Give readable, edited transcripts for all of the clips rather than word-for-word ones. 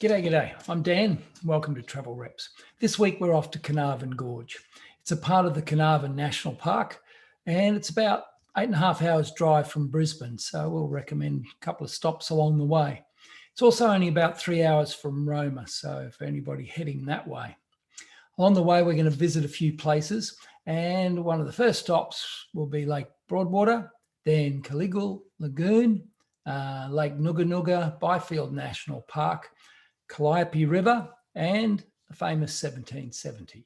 G'day. I'm Dan. Welcome to Travel Reps. This week we're off to Carnarvon Gorge. It's a part of the Carnarvon National Park and it's about 8.5 hours drive from Brisbane. So we'll recommend a couple of stops along the way. It's also only about 3 hours from Roma. So for anybody heading that way. Along the way, we're going to visit a few places. And one of the first stops will be Lake Broadwater, then Caligula Lagoon, Lake Nuga Nuga, Byfield National Park, Calliope River, and the famous 1770.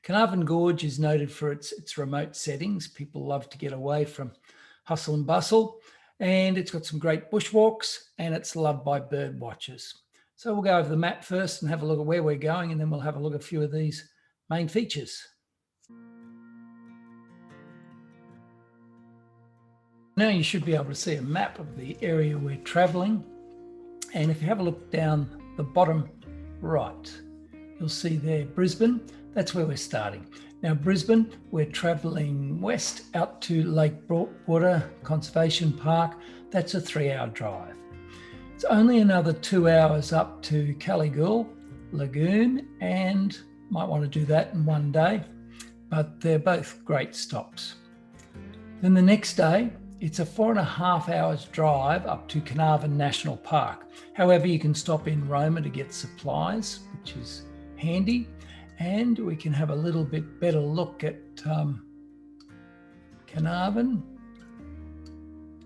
Carnarvon Gorge is noted for its remote settings. People love to get away from hustle and bustle, and it's got some great bushwalks, and it's loved by bird watchers. So we'll go over the map first and have a look at where we're going, and then we'll have a look at a few of these main features. Now you should be able to see a map of the area we're traveling. And if you have a look down the bottom right, you'll see there Brisbane. That's where we're starting. Now Brisbane, we're traveling west out to Lake Broadwater Conservation Park. That's a 3-hour drive. It's only another 2 hours up to Caligula Lagoon, and might want to do that in one day, but they're both great stops. Then the next day, it's a 4.5 hours drive up to Carnarvon National Park. However, you can stop in Roma to get supplies, which is handy, and we can have a little bit better look at Carnarvon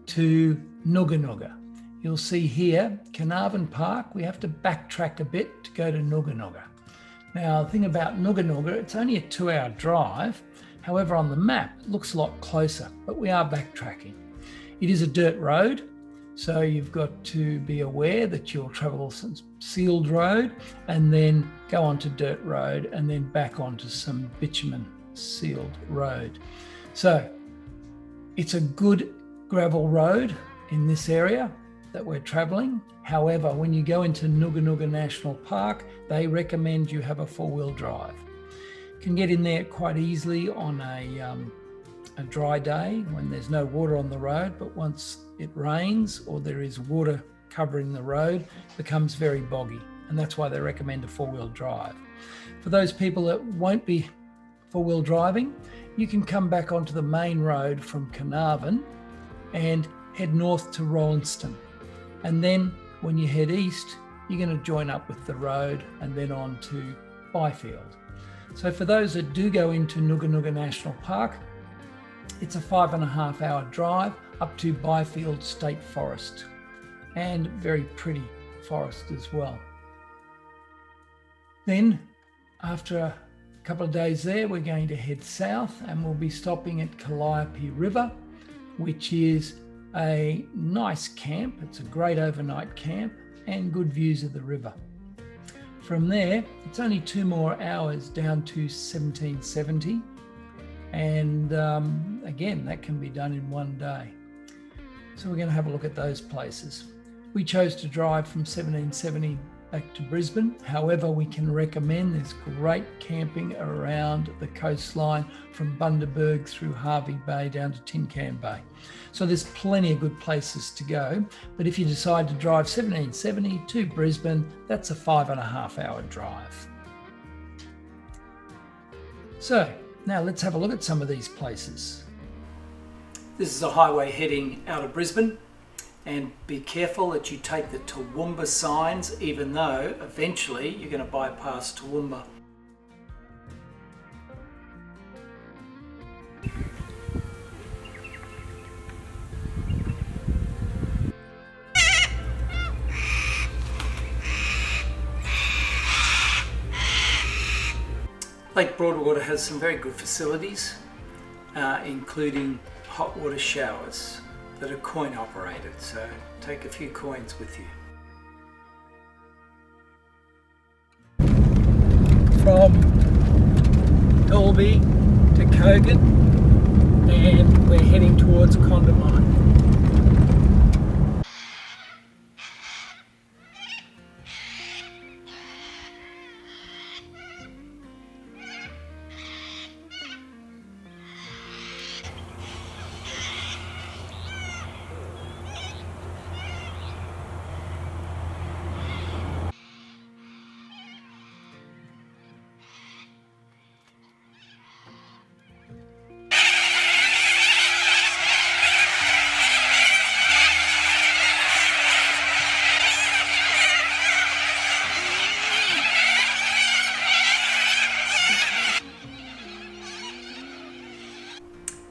to Nuga Nuga. You'll see here, Carnarvon Park, we have to backtrack a bit to go to Nuga Nuga. Now, the thing about Nuga Nuga, it's only a 2-hour drive. However, on the map, it looks a lot closer, but we are backtracking. It is a dirt road, so you've got to be aware that you'll travel some sealed road and then go onto dirt road and then back onto some bitumen sealed road. So it's a good gravel road in this area that we're traveling. However, when you go into Nuga Nuga National Park, they recommend you have a 4-wheel drive. You can get in there quite easily on a dry day when there's no water on the road, but once it rains or there is water covering the road, it becomes very boggy, and that's why they recommend a 4-wheel drive. For those people that won't be 4-wheel driving, you can come back onto the main road from Carnarvon and head north to Rolleston. And then when you head east, you're going to join up with the road and then on to Byfield. So for those that do go into Nuga Nuga National Park, it's a 5.5 hour drive up to Byfield State Forest, and very pretty forest as well. Then after a couple of days there, we're going to head south and we'll be stopping at Calliope River, which is a nice camp. It's a great overnight camp and good views of the river. From there, it's only 2 more hours down to 1770. And again, that can be done in one day. So we're going to have a look at those places. We chose to drive from 1770 back to Brisbane. However, we can recommend there's great camping around the coastline from Bundaberg through Hervey Bay down to Tin Can Bay. So there's plenty of good places to go. But if you decide to drive 1770 to Brisbane, that's a 5.5 hour drive. So now let's have a look at some of these places. This is a highway heading out of Brisbane, and be careful that you take the Toowoomba signs, even though eventually you're going to bypass Toowoomba. Lake Broadwater has some very good facilities, including hot water showers that are coin operated, so take a few coins with you. From Dalby to Kogan, and we're heading towards Condamine.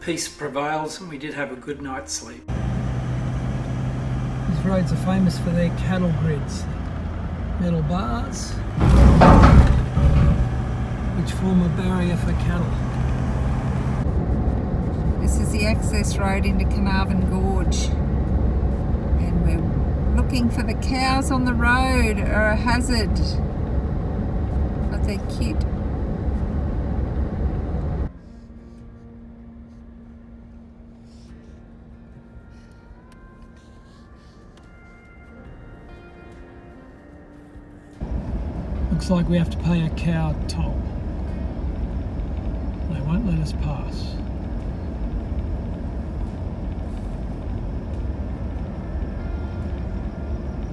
peace prevails and we did have a good night's sleep. These roads are famous for their cattle grids, metal bars, which form a barrier for cattle. This is the access road into Carnarvon Gorge, and we're looking for the cows on the road are a hazard, but they're cute. Looks like we have to pay a cow toll. They won't let us pass.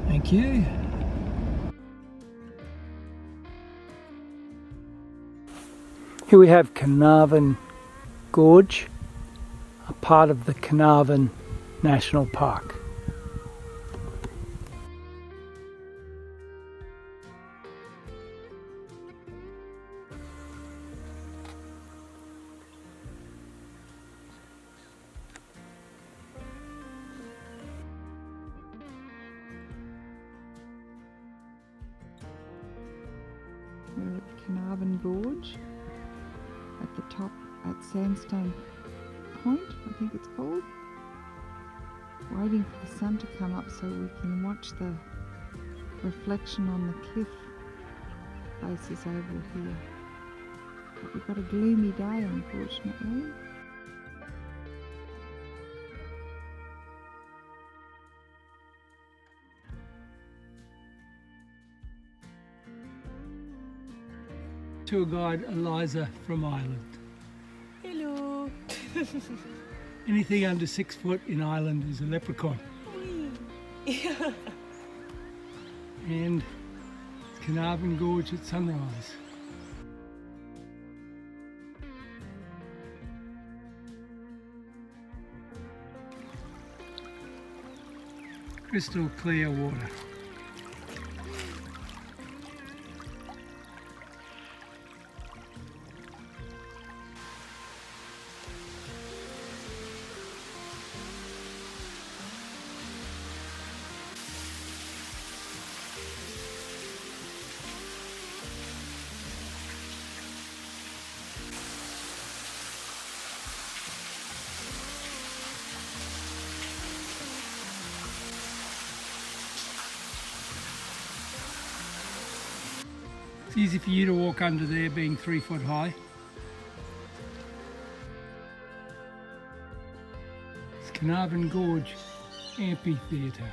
Thank you. Here we have Carnarvon Gorge, a part of the Carnarvon National Park. We're at Carnarvon Gorge, at the top at Sandstone Point, I think it's called. Waiting for the sun to come up so we can watch the reflection on the cliff faces over here. But we've got a gloomy day, unfortunately. Tour guide Eliza from Ireland. Hello. Anything under 6 foot in Ireland is a leprechaun. Yeah. And Carnarvon Gorge at sunrise. Crystal clear water. It's easy for you to walk under there being 3 foot high. It's Carnarvon Gorge Amphitheatre.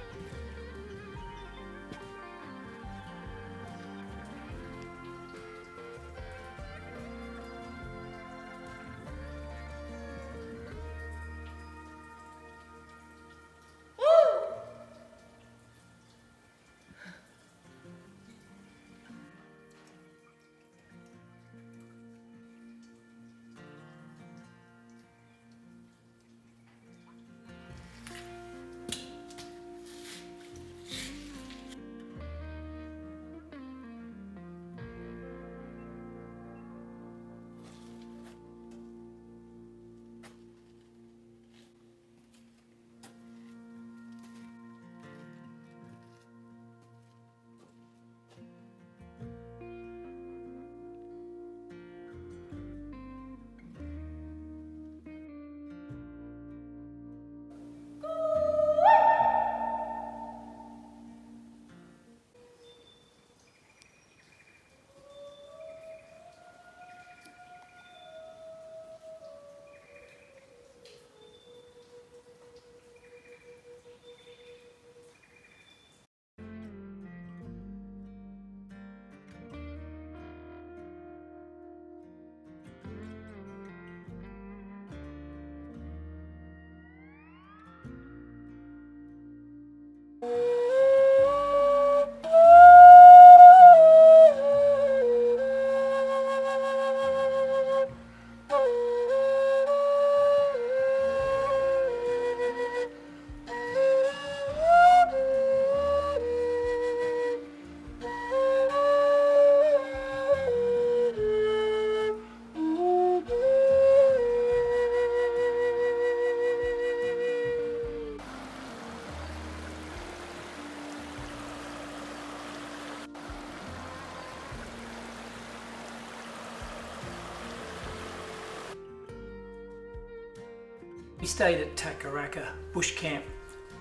We stayed at Takaraka Bush Camp,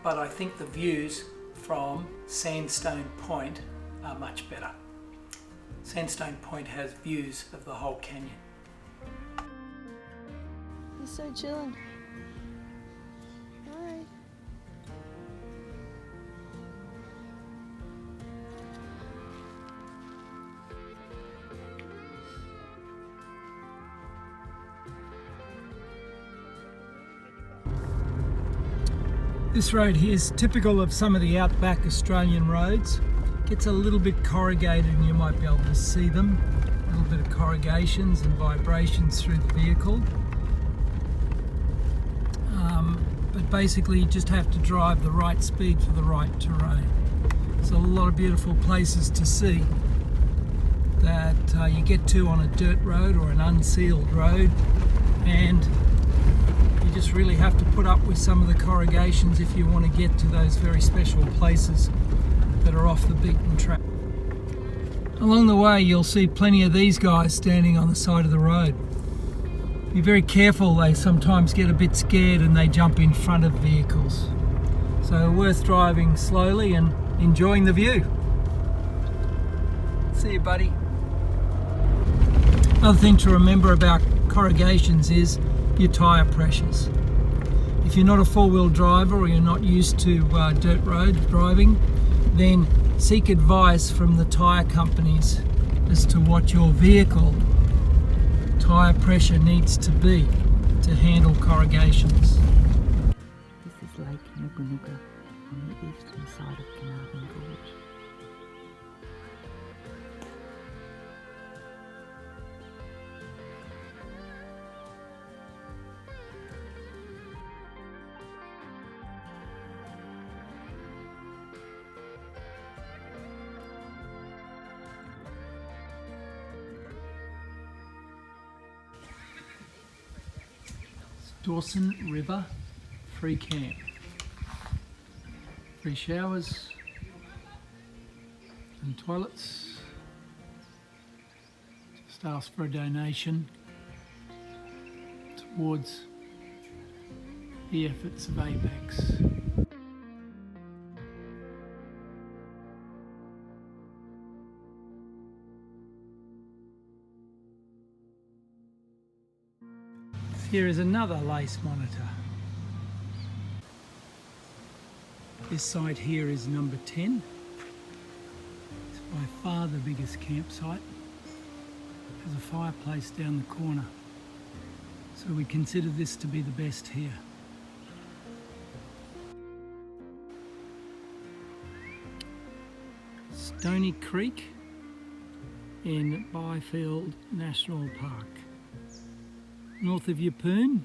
but I think the views from Sandstone Point are much better. Sandstone Point has views of the whole canyon. He's so chilling. Hi. This road here is typical of some of the outback Australian roads. Gets a little bit corrugated and you might be able to see them. A little bit of corrugations and vibrations through the vehicle. But basically you just have to drive the right speed for the right terrain. There's a lot of beautiful places to see that you get to on a dirt road or an unsealed road, and you just really have to put up with some of the corrugations if you want to get to those very special places that are off the beaten track. Along the way you'll see plenty of these guys standing on the side of the road. Be very careful, they sometimes get a bit scared and they jump in front of vehicles. So worth driving slowly and enjoying the view. See you, buddy. Another thing to remember about corrugations is your tyre pressures. If you're not a four-wheel driver or you're not used to dirt road driving, then seek advice from the tyre companies as to what your vehicle tyre pressure needs to be to handle corrugations. This is Lake Nuga on the eastern side of Carnarvon Gorge. Dawson River free camp. Free showers and toilets. Just ask for a donation towards the efforts of Apex. Here is another lace monitor. This site here is number 10. It's by far the biggest campsite. There's a fireplace down the corner. So we consider this to be the best here. Stony Creek in Byfield National Park. North of Yeppoon.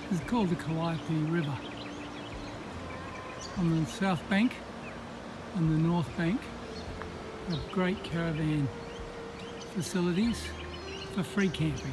It's called the Calliope River. On the south bank and the north bank have great caravan facilities for free camping.